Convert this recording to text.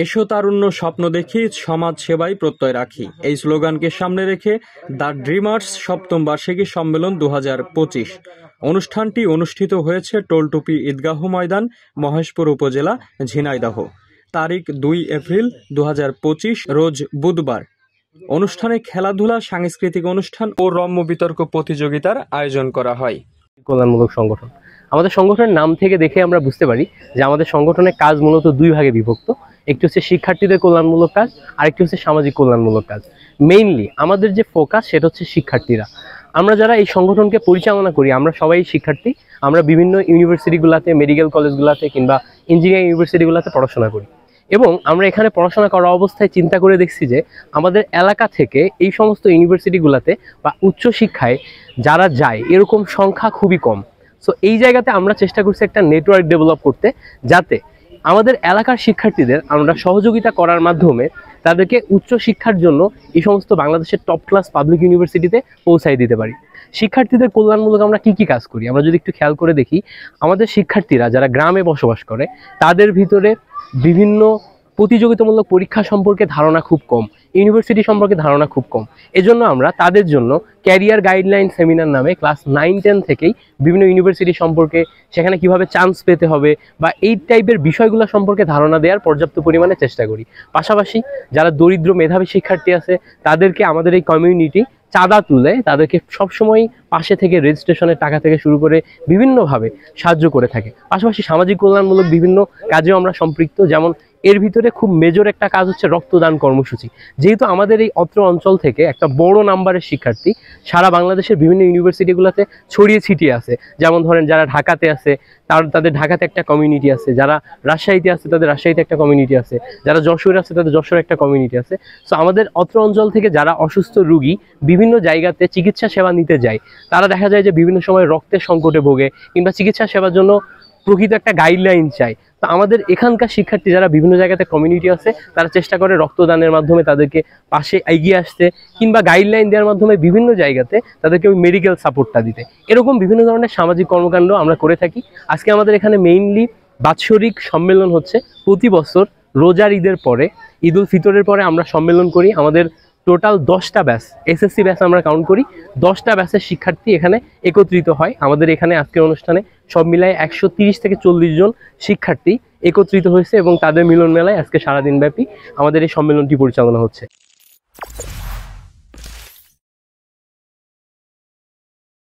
এসো তারুণ্য স্বপ্ন দেখি, সমাজ সেবায় প্রত্যয় রাখি, এই স্লোগানকে সামনে রেখে দ্য ড্রিমার্স সপ্তম বার্ষিকী সম্মেলন 2025 অনুষ্ঠানটি অনুষ্ঠিত হয়েছে টোলটুপি ঈদগাহ ময়দান, মহেশপুর উপজেলা, ঝিনাইদহ। তারিখ 2 এপ্রিল 2025 রোজ বুধবার। অনুষ্ঠানে খেলাধুলা, সাংস্কৃতিক অনুষ্ঠান ও রম্য বিতর্ক প্রতিযোগিতার আয়োজন করা হয়। কল্যাণমূলক সংগঠন, আমাদের সংগঠনের নাম থেকে দেখে আমরা বুঝতে পারি যে আমাদের সংগঠনের কাজ মূলত দুই ভাগে বিভক্ত। একটি হচ্ছে শিক্ষার্থীদের কল্যাণমূলক কাজ, আরেকটি হচ্ছে সামাজিক কল্যাণমূলক কাজ। মেইনলি আমাদের যে ফোকাস সেটা হচ্ছে শিক্ষার্থীরা। আমরা যারা এই সংগঠনকে পরিচালনা করি আমরা সবাই শিক্ষার্থী। আমরা বিভিন্ন ইউনিভার্সিটিগুলোতে, মেডিকেল কলেজগুলোতে কিংবা ইঞ্জিনিয়ারিং ইউনিভার্সিটিগুলোতে পড়াশোনা করি এবং আমরা এখানে পড়াশোনা করা অবস্থায় চিন্তা করে দেখছি যে আমাদের এলাকা থেকে এই সমস্ত ইউনিভার্সিটিগুলোতে বা উচ্চশিক্ষায় যারা যায় এরকম সংখ্যা খুবই কম। সো এই জায়গাতে আমরা চেষ্টা করছি একটা নেটওয়ার্ক ডেভেলপ করতে, যাতে আমাদের এলাকার শিক্ষার্থীদের আমরা সহযোগিতা করার মাধ্যমে তাদেরকে উচ্চশিক্ষার জন্য এই সমস্ত বাংলাদেশের টপ ক্লাস পাবলিক ইউনিভার্সিটিতে পৌঁছায় দিতে পারি। শিক্ষার্থীদের কল্যাণমূলক আমরা কি কাজ করি আমরা যদি একটু খেয়াল করে দেখি, আমাদের শিক্ষার্থীরা যারা গ্রামে বসবাস করে তাদের ভিতরে বিভিন্ন প্রতিযোগিতামূলক পরীক্ষা সম্পর্কে ধারণা খুব কম, ইউনিভার্সিটি সম্পর্কে ধারণা খুব কম। এজন্য আমরা তাদের জন্য ক্যারিয়ার গাইডলাইন সেমিনার নামে ক্লাস 9-10 থেকেই বিভিন্ন ইউনিভার্সিটি সম্পর্কে, সেখানে কিভাবে চান্স পেতে হবে বা এই টাইপের বিষয়গুলো সম্পর্কে ধারণা দেওয়ার পর্যাপ্ত পরিমাণে চেষ্টা করি। পাশাপাশি যারা দরিদ্র মেধাবী শিক্ষার্থী আছে তাদেরকে আমাদের এই কমিউনিটি চাঁদা তুলে তাদেরকে সবসময় পাশে থেকে রেজিস্ট্রেশনের টাকা থেকে শুরু করে বিভিন্নভাবে সাহায্য করে থাকে। পাশাপাশি সামাজিক কল্যাণমূলক বিভিন্ন কাজেও আমরা সম্পৃক্ত, যেমন এর ভিতরে খুব মেজর একটা কাজ হচ্ছে রক্তদান কর্মসূচি। যেহেতু আমাদের এই অত্র অঞ্চল থেকে একটা বড় নাম্বারের শিক্ষার্থী সারা বাংলাদেশের বিভিন্ন ইউনিভার্সিটিগুলোতে ছড়িয়ে ছিটিয়ে আছে, যেমন ধরেন যারা ঢাকাতে আছে তাদের ঢাকাতে একটা কমিউনিটি আছে, যারা রাজশাহীতে আছে তাদের রাজশাহীতে একটা কমিউনিটি আছে, যারা যশোরে আছে তাদের যশোরে একটা কমিউনিটি আছে। সো আমাদের অত্র অঞ্চল থেকে যারা অসুস্থ রোগী বিভিন্ন জায়গাতে চিকিৎসা সেবা নিতে যায়, তারা দেখা যায় যে বিভিন্ন সময় রক্তের সংকটে ভোগে কিংবা চিকিৎসা সেবার জন্য প্রকৃত একটা গাইডলাইন চাই। তো আমাদের এখানকার শিক্ষার্থী যারা বিভিন্ন জায়গাতে কমিউনিটি আছে তারা চেষ্টা করে রক্তদানের মাধ্যমে তাদেরকে পাশে এগিয়ে আসতে কিংবা গাইডলাইন দেওয়ার মাধ্যমে বিভিন্ন জায়গাতে তাদেরকে ওই মেডিকেল সাপোর্টটা দিতে। এরকম বিভিন্ন ধরনের সামাজিক কর্মকাণ্ড আমরা করে থাকি। আজকে আমাদের এখানে মেইনলি বাৎসরিক সম্মেলন হচ্ছে প্রতি বছর রোজার ঈদের পরে, ঈদ উল ফিতরের পরে আমরা সম্মেলন করি। আমাদের টোটাল 10টা ব্যাচ, এসএসসি ব্যাচ আমরা কাউন্ট করি, 10টা ব্যাচের শিক্ষার্থী এখানে একত্রিত হয়। আমাদের এখানে আজকের অনুষ্ঠানে সব মিলায় 130 থেকে 40 জন শিক্ষার্থী একত্রিত হয়েছে এবং তাদের মিলন মেলায় আজকে সারাদিন ব্যাপী আমাদের এই সম্মেলনটি পরিচালনা হচ্ছে।